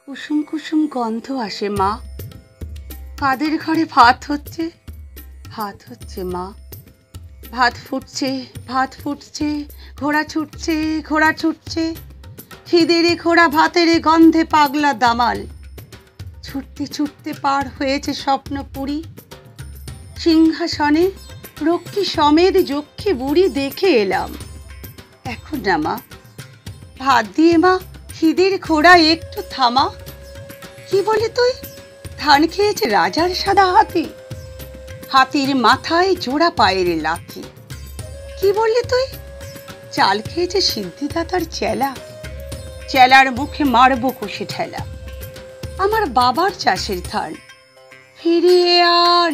কুসুম কুসুম গন্ধ আসে মা। কাদের ঘরে ভাত হচ্ছে, ভাত হচ্ছে মা। ভাত ফুটছে, ভাত ফুটছে, ঘোড়া ছুটছে, ঘোড়া ছুটছে। খিদেরে ঘোড়া ভাতেরে গন্ধে পাগলা দামাল। ছুটতে ছুটতে পার হয়েছে স্বপ্নপুরী। সিংহাসনে রক্ষী সমেত যক্ষী বুড়ি দেখে এলাম। এখন না মা, ভাত দিয়ে মা খিদের ঘোড়া একটু থামা। কি বলে তুই? ধান খেয়েছে রাজার সাদা হাতি, হাতির মাথায় জোড়া পায়ের লাথি। কি বললি তুই? চাল খেয়েছে সিদ্ধিদাতার চেলা, চেলার মুখে মারবো কষে ঠেলা। আমার বাবার চাষের ধান ফিরিয়ে আন,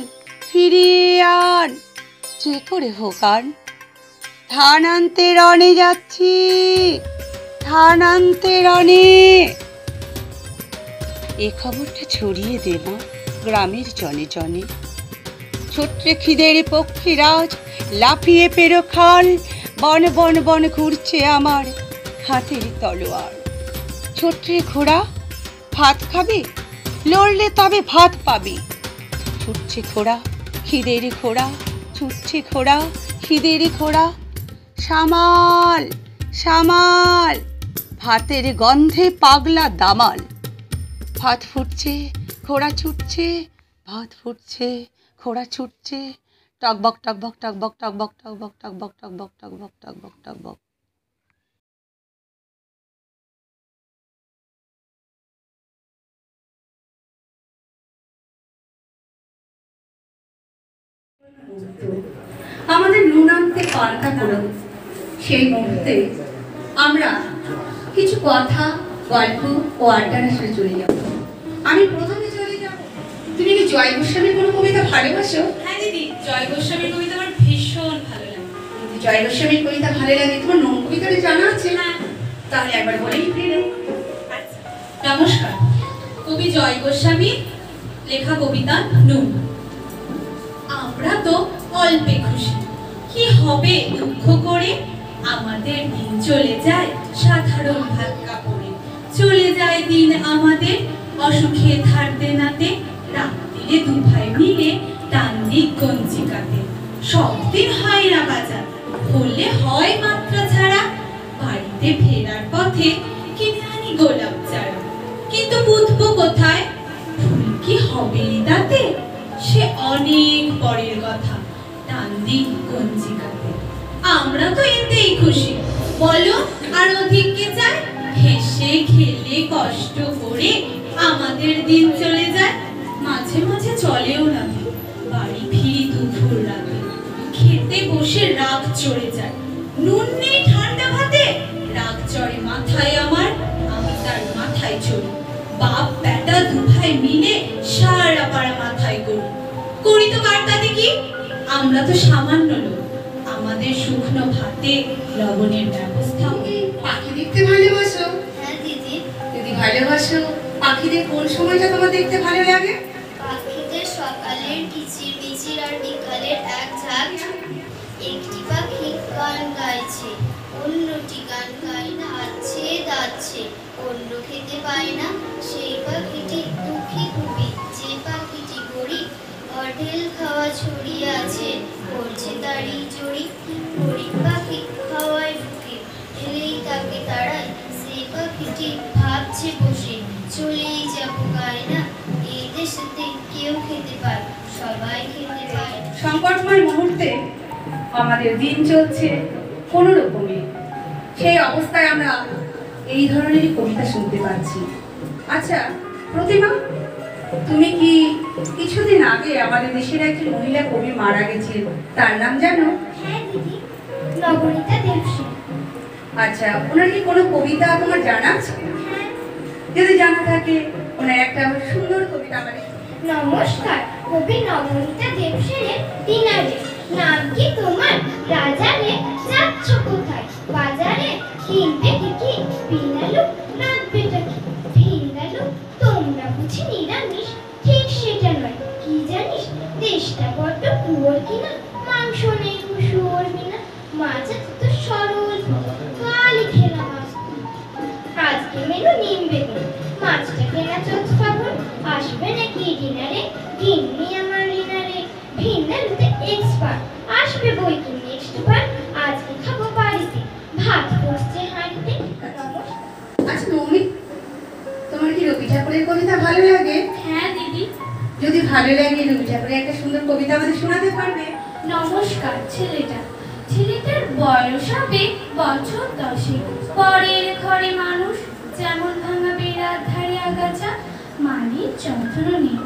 ফিরিয়ে আন, যে করে হোক আন। ধান আনতে রণে যাচ্ছি, ধান আনতে রণে। এ খবরটা ছড়িয়ে দেব গ্রামের জনে জনে। ছোট্ট খিদের পক্ষীরাজ লাফিয়ে পেরো খাল। বন বন বন ঘুরছে আমার হাতের তলোয়ার। ছোট্ট ঘোড়া ভাত খাবি, লড়লে তবে ভাত পাবি। ছুটছে ঘোড়া খিদের ঘোড়া, ছুটছে ঘোড়া খিদের ঘোড়া। সামাল সামাল, ভাতের গন্ধে পাগলা দামাল। ভাত ফুটছে, ঘোড়া ছুটছে, ভাত ফুটছে, ঘোড়া ছুটছে। টকবক টকবক টকবক টকবক টকবক টকবক টকবক টকবক টকবক টকবক। আমাদের নুন আনতে পান্তা করো, সেই মুহূর্তে আমরা কিছু কথা, গল্প ও আড্ডার আসলে চলে যাব। আমি প্রথমে চলে যাব। তুমি কি জয় গোস্বামীর কোনো কবিতা ভালোবাসো? হ্যাঁ দিদি, জয় গোস্বামীর কবিতা আমার ভীষণ ভালো লাগে। জয় গোস্বামীর কবিতা ভালো লাগে, তোমার নুন কবিতাটা জানা আছে? না। তাহলে একবার বলেই ফিরে। আচ্ছা, নমস্কার। কবি জয় গোস্বামী লেখা কবিতা নুন। আমরা তো অল্পে খুশি, কি হবে দুঃখ করে। আমাদের দিন চলে যায় সাধারণ ভাত কাপড়ে। চলে যায় দিন আমাদের অসুখে ধার দেনাতে। রাত্রিরে দু ভাই মিলে টান দিক গঞ্জি কাটে। সব দিন হয় না বাজার, হলে হয় মাত্রা ছাড়া। বাড়িতে ফেরার পথে কিনে আনি গোলাপ চারা। কিন্তু বুঝবো কোথায়, ফুল কি হবে তাতে, সে অনেক পরের কথা। টান দিক গঞ্জি কাটে, আমরা তো এতেই খুশি। বলো আর অধিক কে চায়? হেসে খেলে কষ্ট করে আমাদের দিন চলে যায়। মাঝে মাঝে চলেও না, বাড়ি ফিরি দুপুর রাতে। খেতে বসে রাগ চড়ে যায়, নুন নেই ঠান্ডা ভাতে। রাগ চড়ে মাথায় আমার, আমি তার মাথায় চড়ি। বাপ বেটা দু ভাই মিলে সারা পাড়া মাথায় করি। করি তো কারটাতে কি, আমরা তো সামান্য লোক। আমাদের শুকনো ভাতে লবণের ব্যবস্থা। পাখি দেখতে ভালোবাসো? হ্যাঁ দিদি। যদি ভালোবাসো, পাখিদের কোন সময়টা তোমার দেখতে ভালো লাগে? পাখিদের সকালের কিচির মিচির আর বিকালের এক ঝাঁক। একটি পাখি গান গাইছে, অন্যটি গান গায় না, আছে দাচ্ছে। অন্য খেতে পায় না, সেই পাখিটি দুঃখী খুবই। যে পাখিটি গরিব, অঢেল খাওয়া ছড়িয়ে আছে, করছে তারই জড়ি। গরিব পাখি খাওয়ায় ঢুকে, এলেই তাকে তাড়ায়। সেই পাখিটি ভাবছে বসে, চলেই যাবো গায় না। এই দেশেতে কেউ খেতে পায়, সবাই খেতে পায়। সংকটময় মুহূর্তে আমাদের দিন চলছে কোনো রকমে, সেই অবস্থায় আমরা এই ধরনের কবিতা শুনতে পাচ্ছি। আচ্ছা প্রতিমা, তুমি কি কিছুদিন আগে আমাদের দেশের একজন মহিলা কবি মারা গেছেন, তার নাম জানো? হ্যাঁ দিদি, নবনীতা দেবসেন। আচ্ছা, ওনার কি কোনো কবিতা তোমার জানা আছে? হ্যাঁ। যদি জানা থাকে ওনার একটা সুন্দর কবিতা আমাদের। নমস্কার, কবি নবনীতা দেবসেনের দিনারে। নাম কি তোমার? রাজারে। যাচ্ছ কোথায়? বাজারে। কিনবে কি বিনালু, রাখবেটা কি ভিঙ্গালু। তোমরা বুঝি নিরামিষ? ঠিক সেটা নয়, কি জানিস দেশটা বড্ড কুয়োর কিনা। মাংস নেই শুয়োর বিনা, মাছ তো সরল, কালই খেলাম আজকে মেনু নিম বেগুন। মাছটা কেনা আসবে নাকি ডিনারে? গিন্নি আমার ডিনারে ভিন্নালুতে এক্সপার্ট, আসবে বই কি নেক্সট বার। আজকে খাবো বাড়িতে, ভাত ফুটছে হাঁড়িতে। আচ্ছা মৌমি, তোমার কি রবি ঠাকুরের কবিতা ভালো লাগে? হ্যাঁ দিদি। যদি ভালো লাগে রবি ঠাকুরের একটা সুন্দর কবিতা আমাদের শোনাতে পারবে? নমস্কার। ছেলেটার বয়স হবে বছর 10। পরের ঘরে মানুষ, যেমন ভাঙা বেড়ার ধারে আগাছা, মালির যত্ন নেই।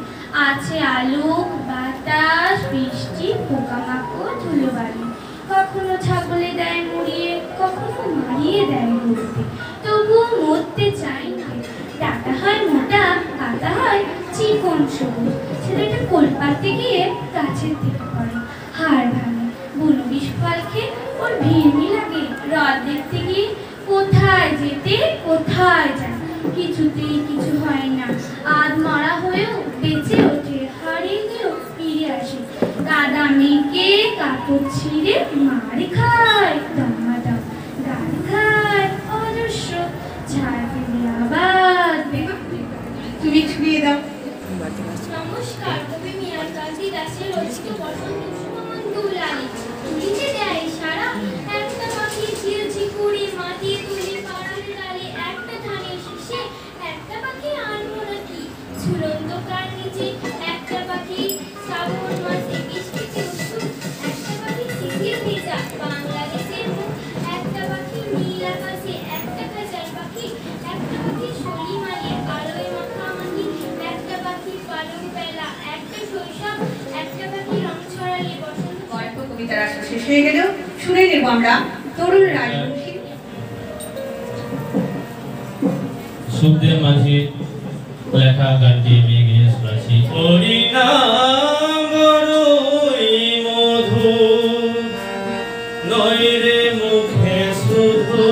আছে আলোক বাতাস বৃষ্টি পোকামাকড় ধুলোবালি। কখনো ছাগলে দেয় মুড়িয়ে, কখনো মারিয়ে দেয় গরুতে, তবুও মরতে চাই না। ডাটা হয় মোটা, পাতা হয় চিকন সবুজ। ছেলেটা কোল পাতে গিয়ে গাছের দিকে পড়ে, হাড় ভাঙে। বুনো বিষ ফল খেয়ে ওর ভিড়মি লাগে। রথ দেখতে গিয়ে কোথায় যেতে কোথায় যায়, কিছুতেই কিছু হয় না। আধ মরা হয়েও বেঁচে ওঠে, হারিয়ে গিয়েও ফিরে আসে। কাদা মেঘে কাপড় ছিঁড়ে মার খায় দামাদাম, গান খায় অজস্র, ছাড় ফেলে আবার। তুমি ছুড়িয়ে দাও। নমস্কার, কবি মিয়ার কাজী দাসের রচিত বসন্ত সুমন দুলালি। তুলিতে দেয় সারা একটা পাখি ঝিলঝি করে মাটি তুলি পাড়ার ডালে, একটা ধানের শীষে একটা পাখি আনবো নাকি ঝুলন্ত কার নিচে, একটা পাখি শ্রাবণ মাসে বৃষ্টিতে উৎসুক, একটা পাখি শিশির ভেজা বাংলাদেশের মুখ, একটা পাখি নীল আকাশে, একটা খাঁচার পাখি, একটা পাখি শলিমালে আলোয় মাখামাখি, একটা পাখি পালক বেলা, একটা শৈশব, একটা পাখি রং ছড়ালে বসন্ত। গল্প কবিতার আসর শেষ হয়ে গেল, শুনে নেব আমরা তরুণ রাজবংশী। সুখদেব মাঝির লেখা গানটি আমি গিয়ে শোনাচ্ছি। হরিনাম বড়ই মধুর, নয় রে মুখে শুধু,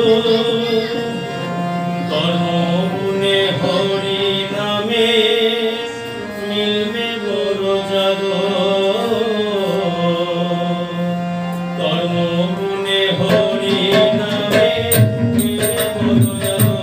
কর্মগুণে হরি নামে মিলবে বড় জাদু। কর্মগুণে হরি নামে মিলবে বড় জাদু।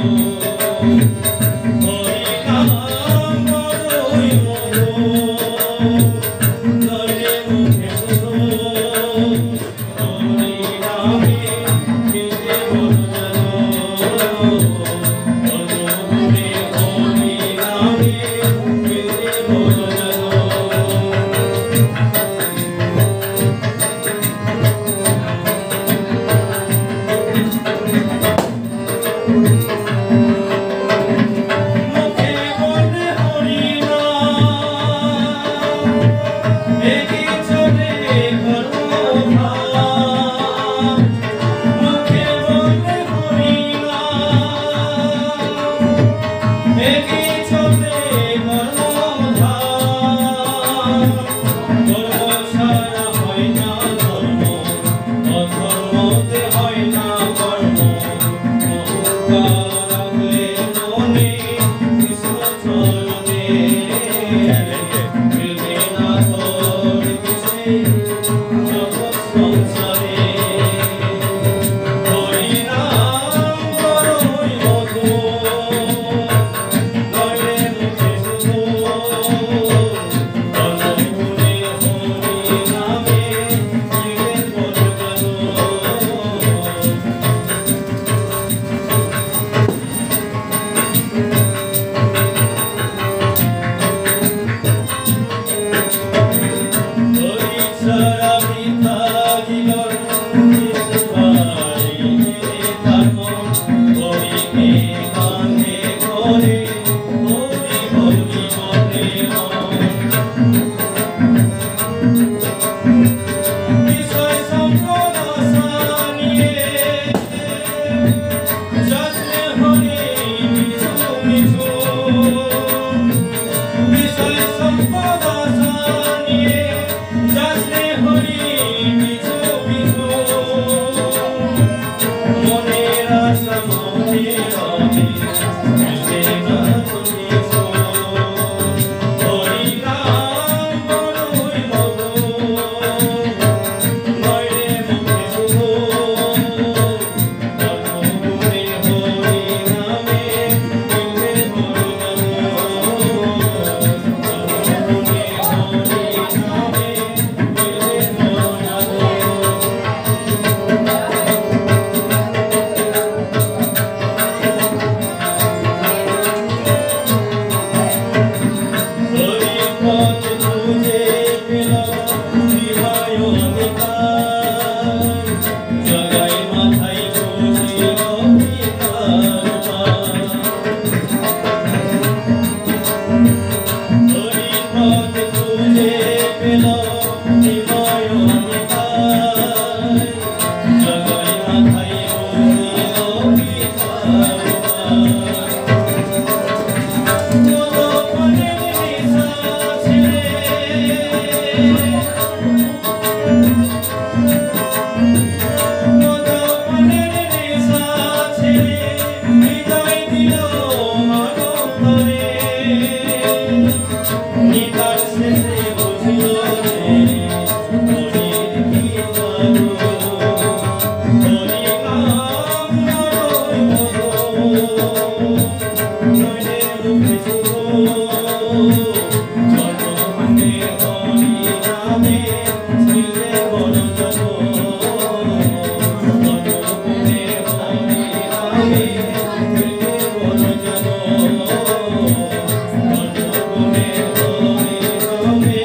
জনমনে হরি নামে মিলবে বড় জগ। জনমনে হরি নামে মিলবে বড় জগ। জনমনে হরি নামে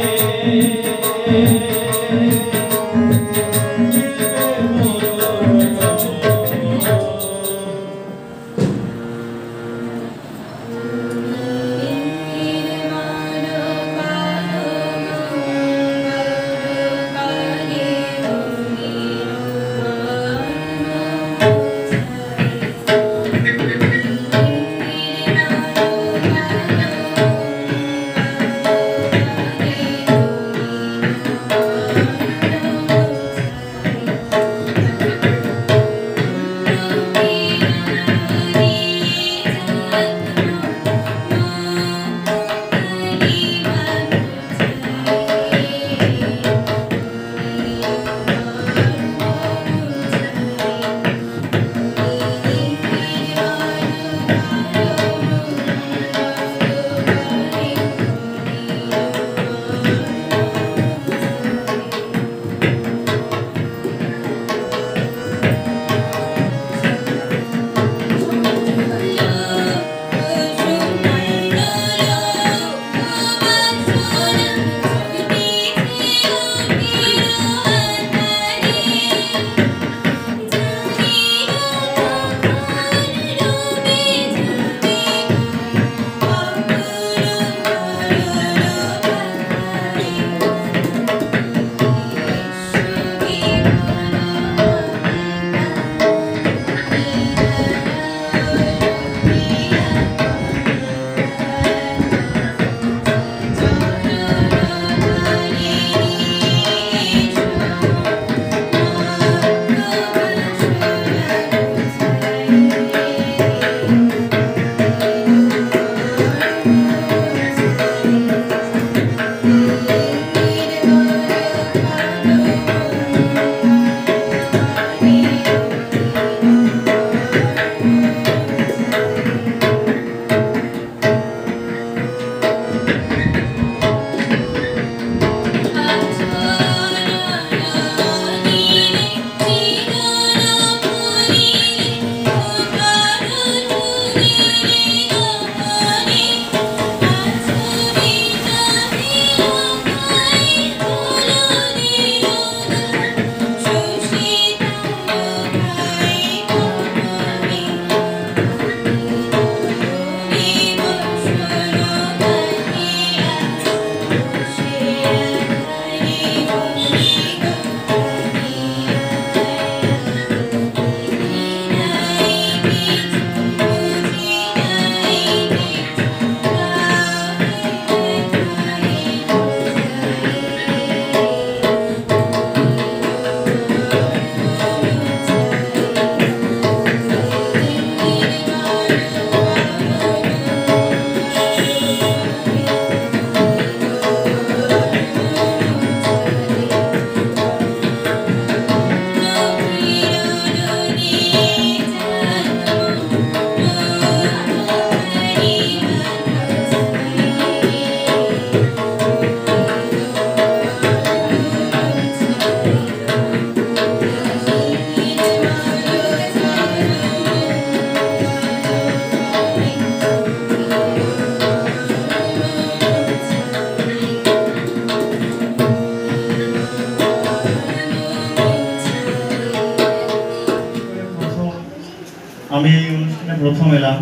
আমি এই অনুষ্ঠানে প্রথম এলাম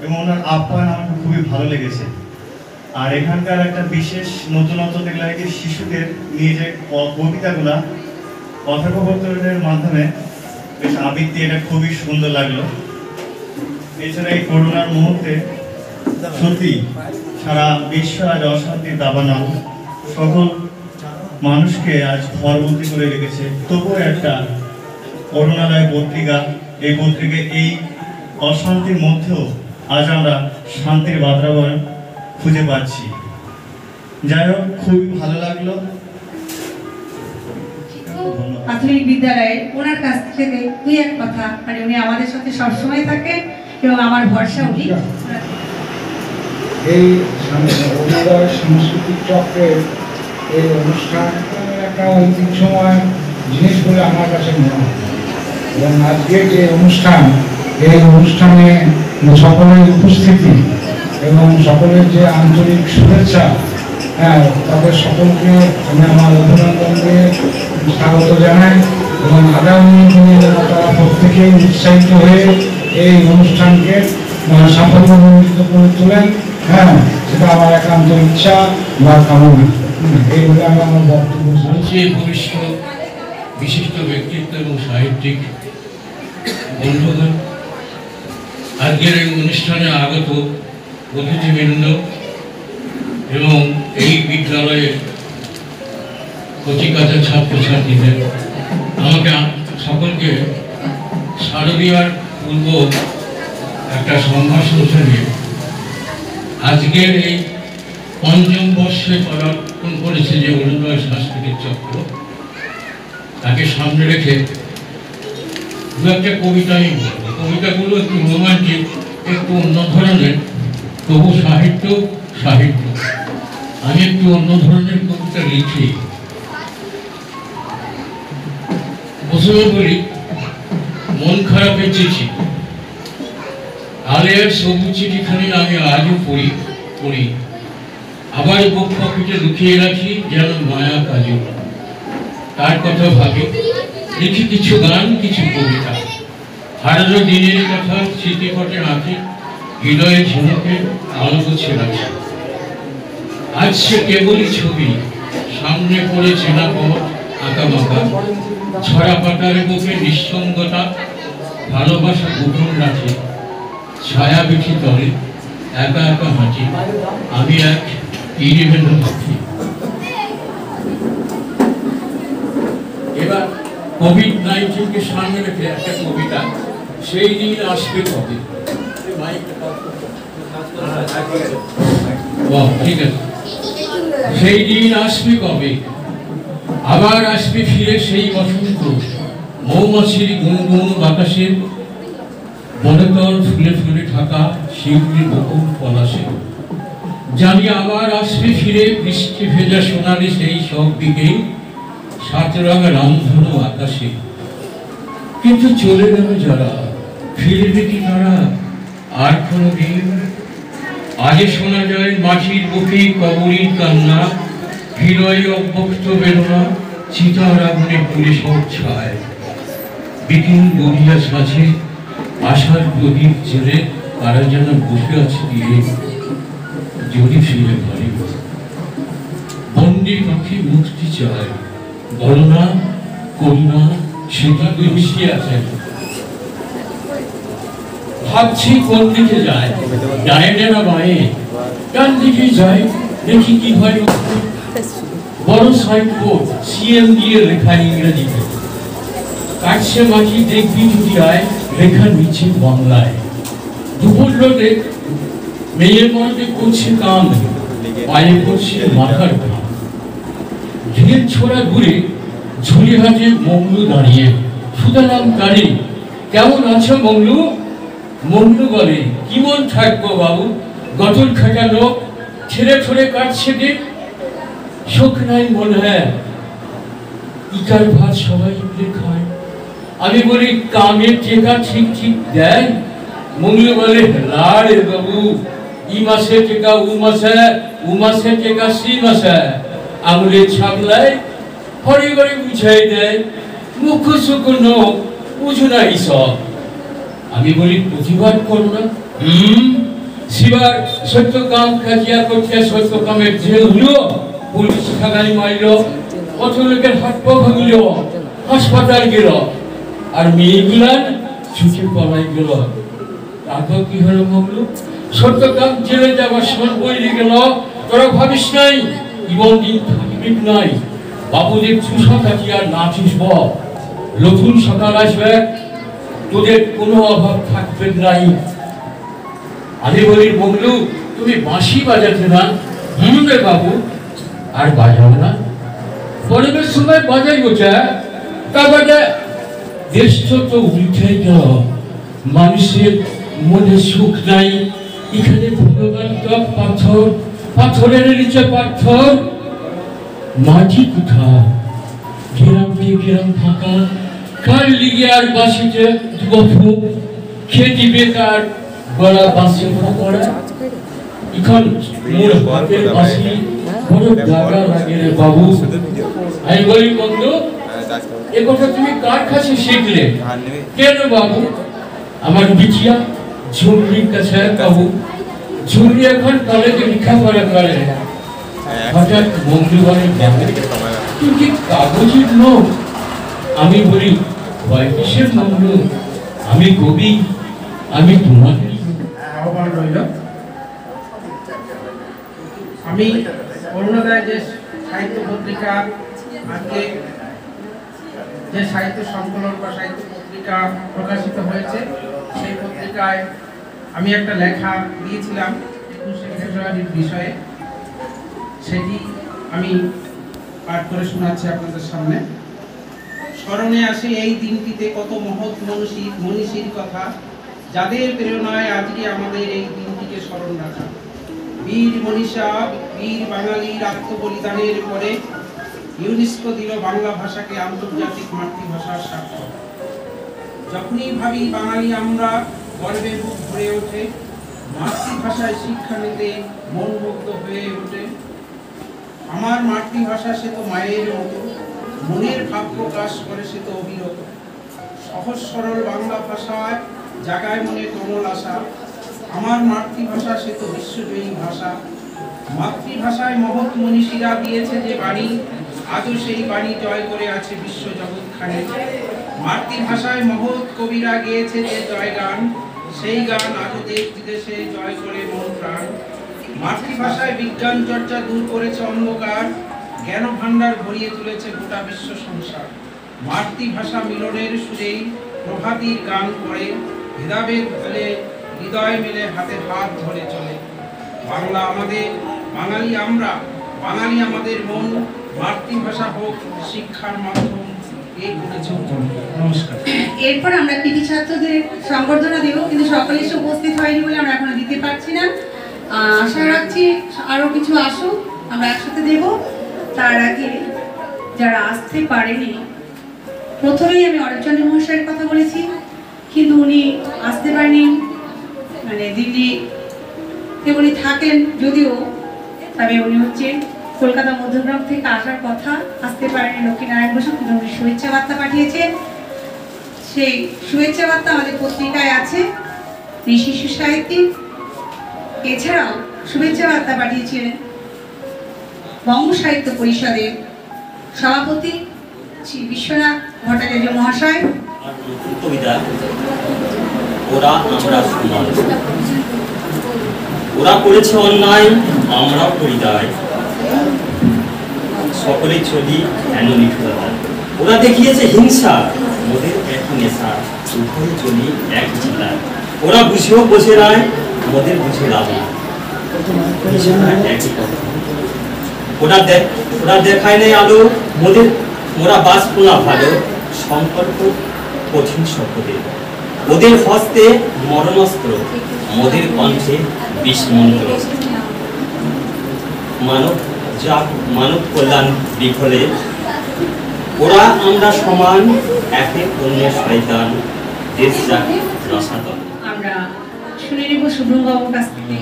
এবং ওনার আপ্যায়ন আমার খুবই ভালো লেগেছে। আর এখানকার একটা বিশেষ নতুনত্ব দেখলাম কি শিশুদের নিয়ে যে কবিতাগুলা কথোপকথনের মাধ্যমে বেশ আবৃত্তি, এটা খুবই সুন্দর লাগলো। এছাড়া এই করোনার মুহূর্তে সত্যি সারা বিশ্ব আজ অশান্তির দাবানল, সকল মানুষকে আজ ঘরবন্দি করে রেখেছে। তবুও একটা করুণালয় পত্রিকা, এই পত্রিকা এই অশান্তির মধ্যেও আজ আমরা শান্তির বাতাবরণ খুঁজে পাচ্ছি। যাই হোক, খুবই ভালো লাগলো। প্রাথমিক বিদ্যালয়ে ওনার কাছ থেকে দুই এক কথা, মানে উনি আমাদের সাথে সবসময় থাকেন এবং আমার ভরসা উনি এই অরুণোদয় সাংস্কৃতিক চক্রের এই অনুষ্ঠান একটা ঐতিহ্যময় জিনিস বলে আমার কাছে মনে হয়। এবং আজকের যে অনুষ্ঠান, এই অনুষ্ঠানে সকলের উপস্থিতি এবং সকলের যে আন্তরিক শুভেচ্ছা, হ্যাঁ, তাদের সকলকে আমি আমার অভিনন্দন দিয়ে স্বাগত জানাই এবং আগামী দিনে তারা প্রত্যেকেই উৎসাহিত হয়ে এই অনুষ্ঠানকে সাফল্যমণ্ডিত করে তোলেন, হ্যাঁ, সেটা আমার একান্ত ইচ্ছা বা কামনা। এই বলে আমি আমার বক্তব্য ভবিষ্য বিশিষ্ট ব্যক্তিত্ব এবং সাহিত্যিক বন্ধুগণ, আজকের এই অনুষ্ঠানে আগত অতিথিবৃন্দ এবং এই বিদ্যালয়ের কচিকাঁচা ছাত্রছাত্রীদের, আমাকে সকলকে শারদীয়ার পূর্ব একটা সম্ভাষণ শুনিয়ে আজকের এই পঞ্চম বর্ষে পদার্পণ করেছে যে অরুণোদয় সাংস্কৃতিক চক্র, তাকে সামনে রেখে দু একটা কবিতাই বলবো। কবিতাগুলো একটু রোমান্টিক, একটু অন্য ধরনের, তবু সাহিত্য সাহিত্য। আমি একটু অন্য ধরনের কবিতা লিখি। প্রথমে বলি, মন খারাপের চিঠি। আলেয়ার সবুজ চিঠিখানি আমি আজও পড়ি, আবার বুক পকেটে লুকিয়ে রাখি যেন মায়া কাজু। তার কথা ভাবি, লিখি কিছু গান, কিছু কবিতা। হারানো দিনের কথা স্মৃতিপটে আঁকি, হৃদয়ে ঝুঁকে আলো গুছিয়ে রাখি। আজ সে কেবলই ছবি, সামনে পড়ে চেনা পথ আঁকা মাকা, ছড়া পাতার বুকে নিঃসঙ্গতা, ভালোবাসা গোপন রাখে। ছায়া বিঠি তলে একা একা হাঁটি, আমি এক ইরিভেন পাখি। এবার কোভিড-19-কে সামনে রেখে একটা কবিতা, সেই দিন আসবে কবে। ঠিক আছে, সেই দিন আসবে কবে, আবার আসবে ফিরে সেই বসন্ত, মৌমাছির গুনগুন বাতাসে, বনতল ফুলে ফুলে ঢাকা শিউলির বকুল পলাশে। জানি আবার আসবে ফিরে বৃষ্টি ভেজা সোনালি সেই সব দিকে, সাত রঙের রামধনু আকাশে। কিন্তু চলে গেল যারা, ফিরবে কি তারা আর কোনো দিন? আজে শোনা যায় মাটির বুকে কবরীর কান্না, হৃদয়ে অব্যক্ত বেদনা, চিতার আগুনে পুড়ে সব ছায়। বিকেল গড়িয়া সাজে, আশার প্রদীপ জেলে তারা যেন বসে আছে দিয়ে, যদি ফিরে ঘরে। বন্দি পাখি মুক্তি চায়, বলনা করুণা সেটা মিশিয়ে আছে। ভাবছি কোন দিকে যায়, ডাইনে না বাঁয়ে, ডান দিকে যায়, দেখি কি হয়। বড় সাইনবোর্ড সিএম দিয়ে লেখা ইংরেজিতে, কাটছে মাটি দেখবি যদি আয়, লেখা নিচে বাংলায়। দুপুর রোদে মেয়ে মরদে করছে কাম, পায়ে করছে মাথার ঘাম। ঢিল ছোড়া ঘুরে ঝুলি হাতে মংলু দাঁড়িয়ে, সুতরাং তারি কেমন আছো মংলু? মংলু বলে, কি মন থাকবো বাবু, গতর খাটা লোক, ছেড়ে ছেড়ে কাটছে দিন, শোক নাই মনে হয়, ইটার ভাত সবাই মিলে খায়। আমি বলি, কামের টেকা ঠিক ঠিক দেয়? মংলু বলে, লাড়ে বাবু, ই মাসে টেকা উ মাসে টেকা সি মাসে। আঙুলের ছাপলায় হরে ঘরে বুঝাই দেয়, মুখ শুকনো বুঝো না সব। আমি বলি, প্রতিবাদ করো না? শিবার সত্য কাম কাজিয়া করতে সত্য কামের জেল হলো, পুলিশ খাগানি মারল, কত লোকের হাত পা ভাঙল, হাসপাতাল গেল, আর মেয়েগুলার ছুটে পলাই গেল। তারপর কি হলো মগলু? সত্য কাম জেলে যাবার সময় বইলে গেল, তোরা ভাবিস নাই জীবন দিন থাকবি নাই, বাবুদের চুষা কাটি আর না চুষব, নতুন সকাল আসবে, তোদের কোনো অভাব থাকবে নাই। আমি বলি, মগলু তুমি বাঁশি বাজাতে না? রে বাবু, আর বাজাও না? পরিবেশ সময় বাজাই ওঠা, তারপরে দেশ তো উল্টে গেল, মানুষের মনে সুখ নাই, এখানে ভগবান তপ পাচ্ছ পাথর, পাথরের নিচে পাথর, মাটি কোথায়? গ্রামকে গ্রাম ফাঁকা, কার লিগে আর বাসিতে দুবফু খেতি বেকার গলা বাসি পড়া। এখন মোর হাতের বাসি বড় দাগা লাগে রে বাবু। আমি বলি বন্ধু, এ কথা তুমি কার কাছে শিখলে? কেন বাবু? আমার বিচিয়া ঝুমরির কাছে বাবু। ঝুমরি এখন কলেজে লেখাপড়া করে। হঠাৎ বন্ধু বলে, তুই কি কাগজের লোক? আমি বলি, ভয় কিসের বন্ধু? আমি কবি, আমি তোমাকে আহ্বান রইল। আমি অরুণোদয় যে সাহিত্য পত্রিকা, আজকে যে সাহিত্য সংকলন বা সাহিত্য পত্রিকা প্রকাশিত হয়েছে, সেই পত্রিকায় আমি একটা লেখা দিয়েছিলাম 21শে ফেব্রুয়ারির বিষয়ে। সেটি আমি পাঠ করে শোনাচ্ছি আপনাদের সামনে। স্মরণে আসে এই দিনটিতে কত মহৎ মনীষীর কথা, যাদের প্রেরণায় আজকে আমাদের এই দিনটিকে স্মরণ রাখা। বীর মনীষা, বীর বাঙালির আত্মবলিদানের পরে ইউনেস্কো দিল বাংলা ভাষাকে আন্তর্জাতিক মাতৃভাষার স্বাক্ষর। যখনই ভাবি বাঙালি আমরা, গর্বে বুক ভরে ওঠে। মাতৃভাষায় শিক্ষা নিতে মন মুগ্ধ হয়ে ওঠে। আমার মাতৃভাষা সে তো মায়ের মতো, মনের ভাব প্রকাশ করে সে তো অবিরত। সহজ সরল বাংলা ভাষায় জাগায় মনে কোমল আশা। আমার মাতৃভাষা সে তো বিশ্বজয়ী ভাষা। মাতৃভাষায় মহৎ মনীষীরা দিয়েছে যে বাণী, আজও সেই বাণী জয় করে আছে বিশ্ব জগৎখানে। মাতৃভাষায় মহৎ কবিরা গেয়েছে যে জয় গান, সেই গান আজও দেশ বিদেশে জয় করে মন প্রাণ। মাতৃভাষায় বিজ্ঞান চর্চা দূর করেছে অন্ধকার, জ্ঞান ভাণ্ডার ভরিয়ে তুলেছে গোটা বিশ্ব সংসার। মাতৃভাষা মিলনের সুরেই প্রভাতীর গান করে, ভেদাভেদ ফেলে হৃদয় মিলে হাতে হাত ধরে চলে। বাংলা আমাদের, বাঙালি আমরা, বাঙালি আমাদের মন। মাতৃভাষা হোক শিক্ষার মাধ্যম, এই বলেছে। নমস্কার। এরপর আমরা কৃতি ছাত্রদের সংবর্ধনা দেব, কিন্তু সকলে এসে উপস্থিত হয়নি বলে আমরা এখনো দিতে পারছি না। আশা রাখছি আরো কিছু আসুক, আমরা একসাথে দেব। তার আগে যারা আসতে পারেনি, প্রথমেই আমি অরূপচন্দ্র মহাশয়ের কথা বলেছি, কিন্তু উনি আসতে পারেনি, মানে দিল্লিতে উনি থাকেন যদিও, তবে উনি হচ্ছেন কলকাতা মধ্যগ্রাম থেকে আসার কথা, আসতে পারেনি লক্ষ্মীনারায়ণ বসু, কিন্তু উনি শুভেচ্ছা বার্তা পাঠিয়েছেন। সেই শুভেচ্ছা বার্তা আমাদের পত্রিকায় আছে, শিশু সাহিত্যিক। এছাড়াও শুভেচ্ছা বার্তা পাঠিয়েছিলেন বঙ্গ সাহিত্য পরিষদের সভাপতি শ্রী বিশ্বনাথ ভট্টাচার্য মহাশয়। কবিতা ওরা আমরা সমান, ওরা করেছে অন্যায় আমরাও করি দায়, সকলে চলি কেন নিষ্ঠুরতা। ওরা দেখিয়েছে হিংসা, ওদের একই নেশা, উভয়ে চলি এক চিন্তায়। ওরা বুঝেও বোঝে নাই, ওদের বুঝে লাভ না, একই কথা। ওরা দেখায় নাই আলো, ওরা বাস পোনা ভালো, সম্পর্ক কঠিন শব্দের। ওদের হস্তে মরণাস্ত্র, মোদের কণ্ঠে বিষমন্ত্র। মানব কল্যাণ বিফলে, ওরা আমরা সমান, একে অন্যের শয়তান, দেশ যাক রসাতন। আমরা শুনে নেব শুভ্রম বাবুর কাছ থেকে।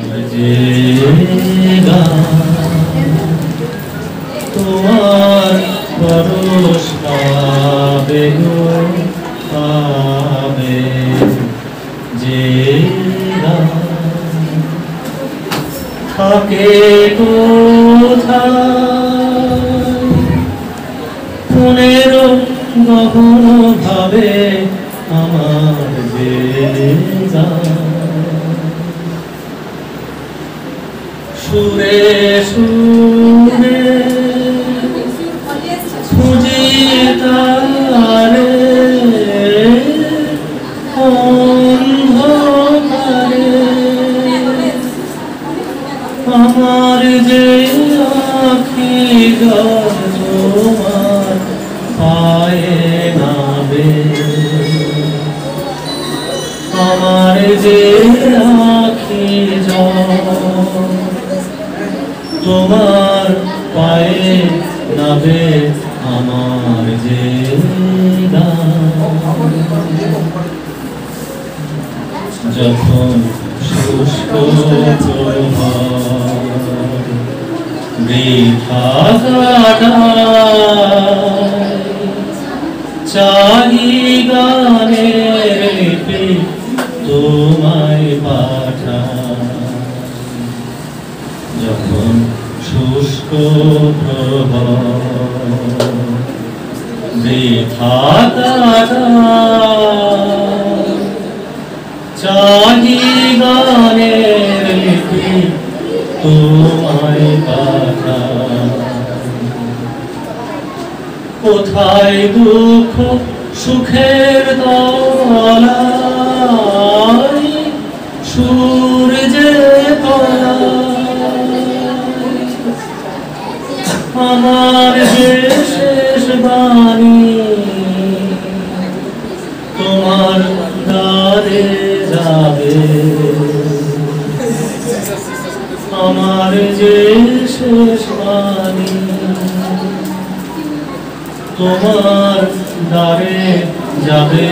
তোমার পরশ পাবে পাবে যে থাকে কোথায়, মনের গহন ভাবে আমার বেদনা। সুরে সুরে খুঁজি তারে অন্ধকারে, আমার যে আখি জল তোমার পায়ে নাবে, আমার যে আখি জল তোমার পায়ে নাবে আমার যে যখন শুষ্ক বৃথা কাটায় চাহি গানের লিপি তোমায় পাঠায় যখন শুষ্ক বৃথা কাটায় চাহি গানের লিপি তোমায় পাঠায় কোথায় দুঃখ সুখের তলায় সূর্যে আমার যে শেষ বাণী তোমার দ্বারে যাবে আমার যে শেষ বাণী তোমার দ্বারে যাবে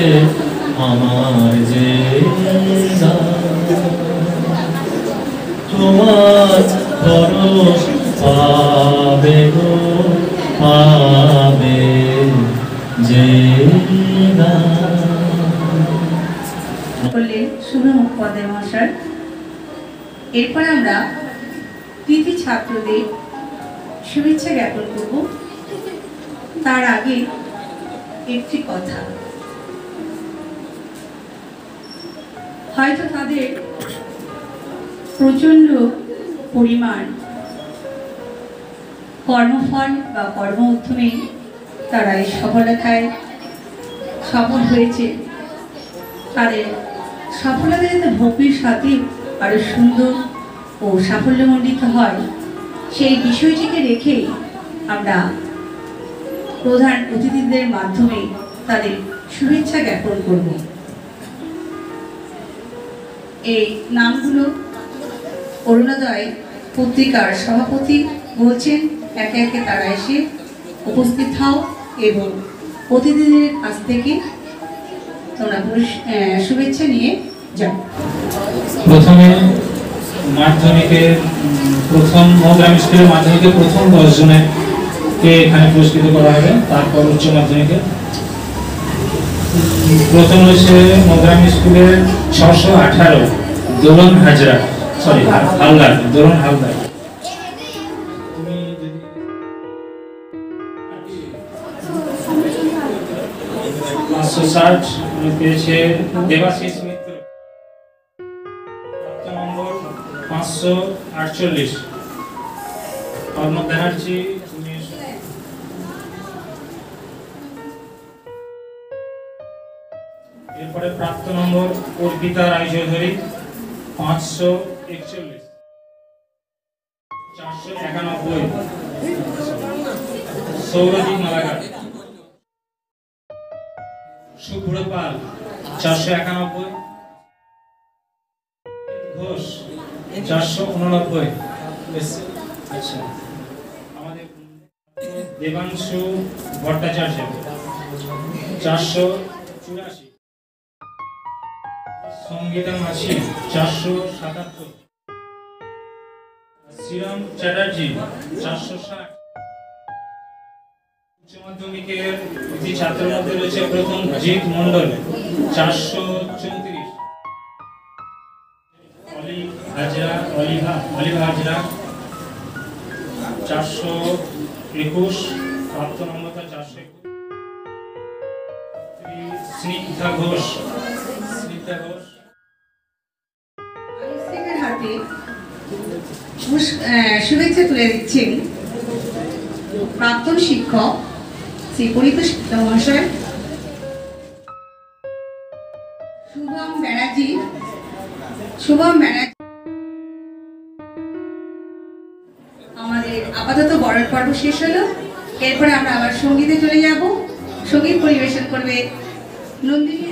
আমার যে তোমার পরশ পাবে গো পাবে যে করলেন শুভ মুখোপাধ্যায় মহাশয়। এরপর আমরা কৃতি ছাত্রদের শুভেচ্ছা জ্ঞাপন করব। তার আগে একটি কথা, হয়তো তাদের প্রচন্ড পরিমাণ কর্মফল বা কর্ম উদ্যমে তারা এই সফলতায় সফল হয়েছে। তাদের সফলতা যাতে ভক্তির সাথে আরো সুন্দর ও সাফল্যমণ্ডিত হয় সেই বিষয়টিকে রেখেই আমরা প্রধান অতিথিদের মাধ্যমে তাদের শুভেচ্ছা জ্ঞাপন করব। এই নামগুলো অরুণোদয় পত্রিকার সভাপতি বলছেন, একে একে তারা এসে উপস্থিত হও এবং অতিথিদের কাছ থেকে তোমরা শুভেচ্ছা নিয়ে যাও। প্রথমে মাধ্যমিকের প্রথম গ্রাম স্কুলের মাধ্যমিকের প্রথম 10 জনকে এখানে পুরস্কৃত করা হবে। তারপর উচ্চ মাধ্যমিকে প্রথম হয়েছে গ্রাম স্কুলের 618 দোলন হাজরা হালদার দোলন হালদার। 560 পেয়েছে দেবাশিস মিত্র। নম্বর 548 অর্ণব ব্যানার্জি। এরপরে প্রাপ্ত নম্বর অর্পিতা রায়চৌধুরী 541 491 সৌরদীপ মালাকার। শুভ্র পাল 491 ঘোষ 489। আচ্ছা, আমাদের দেবাংশু ভট্টাচার্য 484। সঙ্গীতা মাঝি 477। শ্রীরাম চ্যাটার্জি 460। উচ্চ মাধ্যমিকের ছাত্রের মধ্যে রয়েছে প্রথম জিৎ মন্ডল 434। অলিভা হাজরা 421। প্রাপ্ত নম্বর 421। স্নিগ্ধা ঘোষ হাতে শুভেচ্ছা তুলে দিচ্ছেন প্রাক্তন শিক্ষক শ্রী পরিত শিক্ষা মহাশয় শুভম ব্যানার্জি। আমাদের আপাতত বরণ পর্ব শেষ হলো। এরপরে আমরা আবার সঙ্গীতে চলে যাব। সঙ্গীত পরিবেশন করবে নন্দিনী।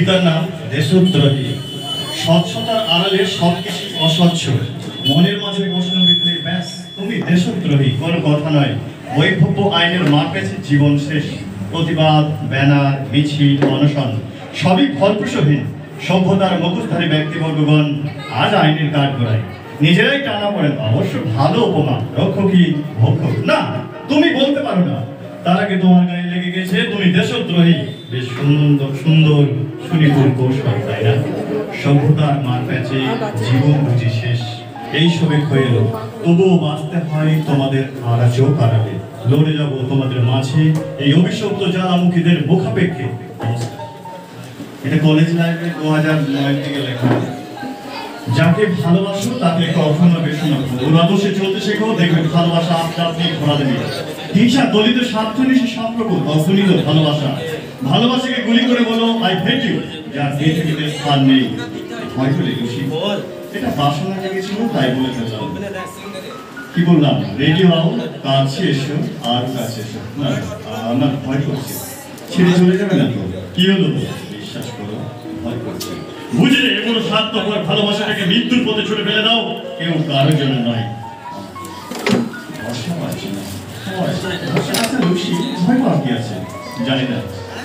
কবিতার নাম দেশদ্রোহী। স্বচ্ছতার আড়ালে সবকিছু অস্বচ্ছ, মনের মাঝে প্রশ্ন বিদ্রোহী, ব্যাস তুমি দেশদ্রোহী। কোনো কথা নয়, বৈধব্য আইনের মার পেছে জীবন শেষ। প্রতিবাদ, ব্যানার, মিছিল, অনশন সবই ফলপ্রসূহীন। সভ্যতার মুখোশধারী ব্যক্তিবর্গগণ আজ আইনের কাঠ গড়ায়, নিজেরাই টানা পড়েন। অবশ্য ভালো উপমা, রক্ষকই ভক্ষক। না, তুমি বলতে পারো না, তার আগে তোমার গায়ে লেগে গেছে তুমি দেশদ্রোহী। বেশ সুন্দর সুন্দর সুনিপুণ কৌশল, তাই না? সভ্যতার মার প্যাচে জীবন বুঝি শেষ, এইসবে ক্ষয়ে এলো। তবুও বাঁচতে হয় তোমাদের আড়া চোখ আড়ালে। লড়ে যাবো তোমাদের মাঝে এই অভিশপ্ত জ্বালামুখীদের মুখাপেক্ষে। এটা কলেজ লাইব্রেরি 2009 থেকে লেখা। যাকে ভালোবাসো তাকে কখনো বেশি না, ওর আদর্শে চলতে শেখো, দেখবে ভালোবাসা আপনা আপনি ঘোরা দেবে। হিংসা দলিত স্বার্থনিশী সম্পর্ক তখনই তো ভালোবাসা। ভালোবাসাকে গুলি করে বলো আই হেট ইউ, যার পৃথিবীতে স্থান নেই। হয়তো লেখছি এটা বাসনা জেগেছিল তাই বলে ফেললাম। কি বললাম? রেডি হও, কাছে এসো, আর কাছে এসো। না, আমার ভয় করছে। ছেড়ে চলে যাবে না তো? কি হলো? বিশ্বাস করো, ভয় করছে। বুঝলে এগুলো স্বার্থপর ভালোবাসাটাকে মৃত্যুর পথে ছুড়ে ফেলে দাও, কেউ কারোর জন্য নয়। ভরসা পাচ্ছি না, ভয় পাওয়া কি আছে জানি না।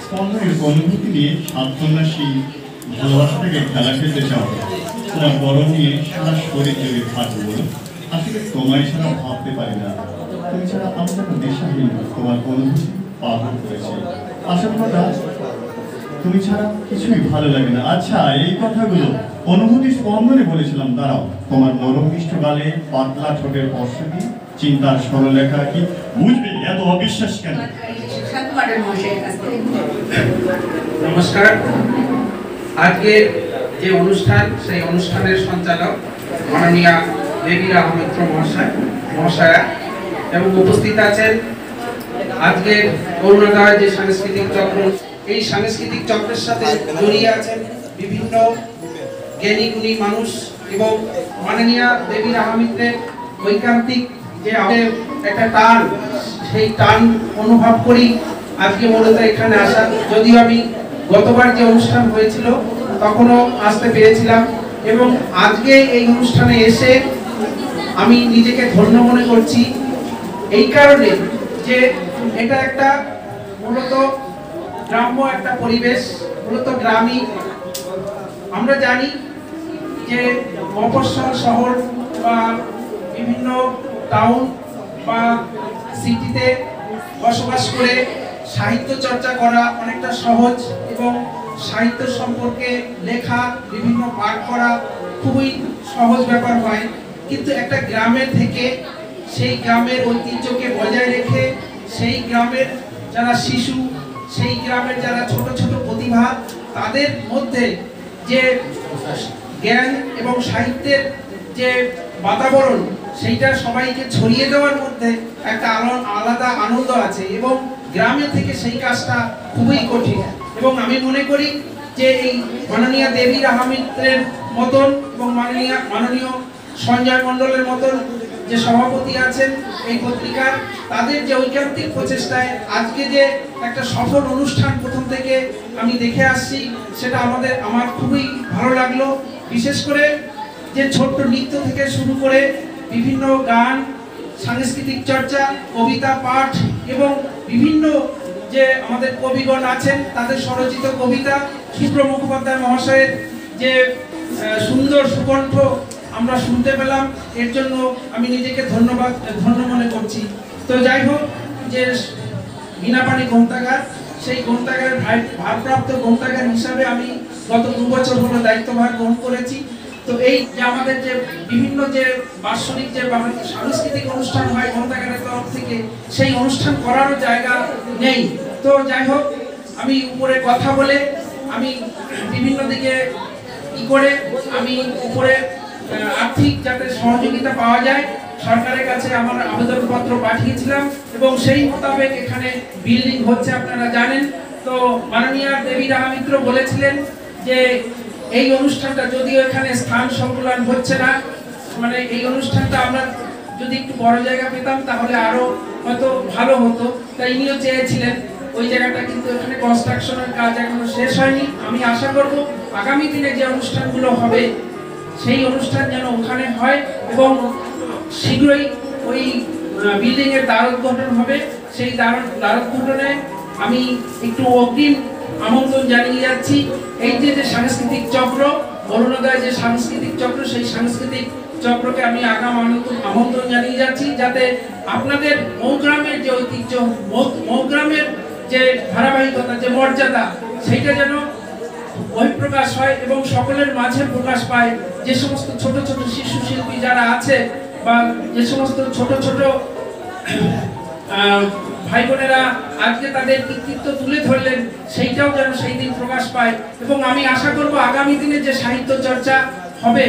স্পন্দনের অনুভূতি নিয়ে সাতন্যাসী ভালোবাসাটাকে খেলা খেলতে চাও, তোমার গরম নিয়ে সারা শরীর জুড়ে থাকবো বলো। আসলে তোমায় ছাড়া ভাবতে পারি না, তুমি ছাড়া আমার যেন দিশাহীন। তোমার অনুভূতি পাগল করেছে। আসল কথা, তুমি ছাড়া কিছুই ভালো লাগে না। আচ্ছা, এই কথাগুলো অনুভূতি স্পন্দনে বলেছিলাম। দাঁড়াও, তোমার নরম মিষ্ট গালে পাতলা ঠোঁটের স্পর্শ কি, চিন্তার সরলরেখা কি, বুঝবে এত অবিশ্বাস কেন? নমস্কার। আজকে যে অনুষ্ঠান, সেই অনুষ্ঠানের সঞ্চালক মাননীয়া দেবীরা আহমেদ মহাশয়া এবং উপস্থিত আছেন আজকে অরুণোদয় যে সাংস্কৃতিক চক্র, এই সাংস্কৃতিক চক্রের সাথে জড়িয়ে আছেন বিভিন্ন জ্ঞানী গুণী মানুষ এবং মাননীয়া দেবীর আহমেদের ঐকান্তিক যে আমাদের একটা টান, সেই টান অনুভব করি আজকে মূলত এখানে আসা। যদিও আমি গতবার যে অনুষ্ঠান হয়েছিল তখনও আসতে পেরেছিলাম, এবং আজকে এই অনুষ্ঠানে এসে আমি নিজেকে ধন্য মনে করছি এই কারণে যে এটা একটা মূলত গ্রাম্য একটা পরিবেশ, মূলত গ্রামীণ। আমরা জানি যে মফস্বল শহর বা বিভিন্ন টাউন বা সিটিতে বসবাস করে সাহিত্য চর্চা করা অনেকটা সহজ, এবং সাহিত্য সম্পর্কে লেখা, বিভিন্ন পাঠ করা খুবই সহজ ব্যাপার হয়। কিন্তু একটা গ্রামে থেকে সেই গ্রামের ঐতিহ্যকে বজায় রেখে সেই গ্রামের যারা শিশু, সেই গ্রামের যারা ছোট ছোট প্রতিভা, তাদের মধ্যে যে জ্ঞান এবং সাহিত্যের যে বাতাবরণ, সেইটা সবাইকে ছড়িয়ে দেওয়ার মধ্যে একটা আলাদা আনন্দ আছে, এবং গ্রামে থেকে সেই কাজটা খুবই কঠিন। এবং আমি মনে করি যে এই মাননীয়া দেবীর আহমেদের মতন এবং মাননীয় সঞ্জয় মণ্ডলের মতন যে সভাপতি আছেন এই পত্রিকার, তাদের যে ঐকান্তিক প্রচেষ্টায় আজকে যে একটা সফল অনুষ্ঠান প্রথম থেকে আমি দেখে আসছি, সেটা আমার খুবই ভালো লাগলো। বিশেষ করে যে ছোট্ট নৃত্য থেকে শুরু করে বিভিন্ন গান, সাংস্কৃতিক চর্চা, কবিতা পাঠ এবং বিভিন্ন যে আমাদের কবিগণ আছেন তাদের স্বরচিত কবিতা, সুব্র মুখোপাধ্যায় মহাশয়ের যে সুন্দর সুকণ্ঠ আমরা শুনতে পেলাম, এর জন্য আমি নিজেকে ধন্য মনে করছি। তো যাই হোক, যে বীণাপাণি গ্রন্থাগার, সেই গ্রন্থাগারের ভারপ্রাপ্ত গ্রন্থাগার হিসাবে আমি গত 2 বছর হলো দায়িত্বভার গ্রহণ করেছি। তো এই যে আমাদের যে বিভিন্ন যে বাৎসরিক যে সাংস্কৃতিক অনুষ্ঠান হয় গ্রন্থাগারের তরফ থেকে, সেই অনুষ্ঠান করারও জায়গা নেই। তো যাই হোক, আমি উপরে কথা বলে আমি বিভিন্ন দিকে করে আমি উপরে আর্থিক যাতে সহযোগিতা পাওয়া যায় সরকারের কাছে আমার আবেদনপত্র পাঠিয়েছিলাম, এবং সেই মোতাবেক এখানে বিল্ডিং হচ্ছে, আপনারা জানেন। তো মাননীয়া দেবী রামিত্র বলেছিলেন যে এই অনুষ্ঠানটা, যদিও এখানে স্থান সংকুলন হচ্ছে না, মানে এই অনুষ্ঠানটা আমরা যদি একটু বড় জায়গা পেতাম তাহলে আরো হয়তো ভালো হতো, তাই ইনিও চেয়েছিলেন। ওই জায়গাটা কিন্তু এখানে কনস্ট্রাকশনের কাজ এখনো শেষ হয়নি। আমি আশা করব আগামী দিনে যে অনুষ্ঠানগুলো হবে সেই অনুষ্ঠান যেন ওখানে হয় এবং শীঘ্রই ওই বিল্ডিং এর দ্বারোদ্ঘাটন হবে। সেই দ্বারোদ্ঘাটনে আমি একটু অগ্রিম আমন্ত্রণ জানিয়ে যাচ্ছি। এই যে সাংস্কৃতিক চক্র, অরুণোদয় যে সাংস্কৃতিক চক্র, সেই সাংস্কৃতিক চক্রকে আমি আগাম আমন্ত্রণ জানিয়ে যাচ্ছি, যাতে আপনাদের মৌগ্রামের যে ঐতিহ্য, মৌগ্রামের যে ধারাবাহিকতা, যে মর্যাদা, সেইটা যেন বহিঃপ্রকাশ হয় এবং সকলের মাঝে প্রকাশ পায়। যে সমস্ত ছোট ছোট শিশু শিল্পী যারা আছে বা যে সমস্ত ছোট ছোট ভাই বোনেরা আজকে তাদের কৃতিত্ব তুলে ধরলেন, সেইটাও যেন সেই দিন প্রকাশ পায়। এবং আমি আশা করব আগামী দিনে যে সাহিত্য চর্চা হবে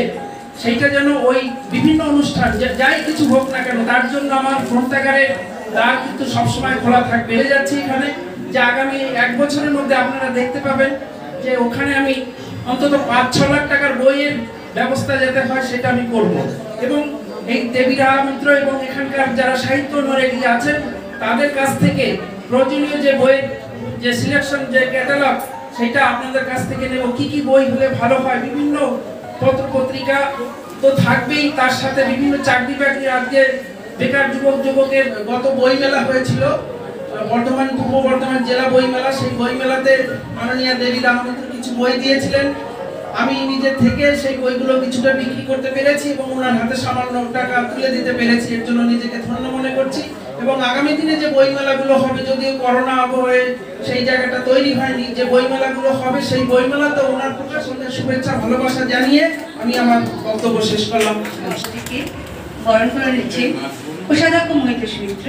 সেইটা যেন ওই বিভিন্ন অনুষ্ঠান যাই কিছু হোক না কেন, তার জন্য আমার গ্রন্থাগারের দ্বার কিন্তু সবসময় খোলা থাকবে। বেড়ে যাচ্ছে এখানে যে আগামী 1 বছরের মধ্যে আপনারা দেখতে পাবেন যে ওখানে আমি অন্তত 5-6 লাখ টাকার বইয়ের ব্যবস্থা যাতে হয় সেটা আমি করব। এবং এই দেবী রাহা মিত্র এবং এখানকার যারা সাহিত্য অনুরাগী আছেন তাদের কাছ থেকে প্রয়োজনীয় যে বইয়ের যে সিলেকশন, যে ক্যাটালগ, সেটা আপনাদের কাছ থেকে নেব। কি কি বই হলে ভালো হয়, বিভিন্ন পত্র পত্রিকা তো থাকবেই, তার সাথে বিভিন্ন চাকরি বাকরি, আজকে বেকার যুবকের গত বই মেলা হয়েছিল বর্ধমান, পূর্ব বর্ধমান জেলা বই মেলা। সেই বই মেলাতে মাননীয় দেবী রাহা মিত্র কিছু বই দিয়েছিলেন। আমি নিজে থেকে সেই বইগুলো কিছুটা বিক্রি করতে পেরেছি এবং ওনার হাতে সামান্য টাকা তুলে দিতে পেরেছি, এর জন্য নিজেকে ধন্য মনে করছি। এবং আগামী দিনে যে বইমেলাগুলো হবে, যদিও করোনা আবহে সেই জায়গাটা তৈরি হয়নি, যে বইমেলাগুলো হবে সেই বইমেলাতে ওনার প্রকাশ শুভেচ্ছা ভালোবাসা জানিয়ে আমি আমার বক্তব্য শেষ করলাম। বরণ করে নিচ্ছি কোষাধ্যক্ষ মহিতোষ মিত্র।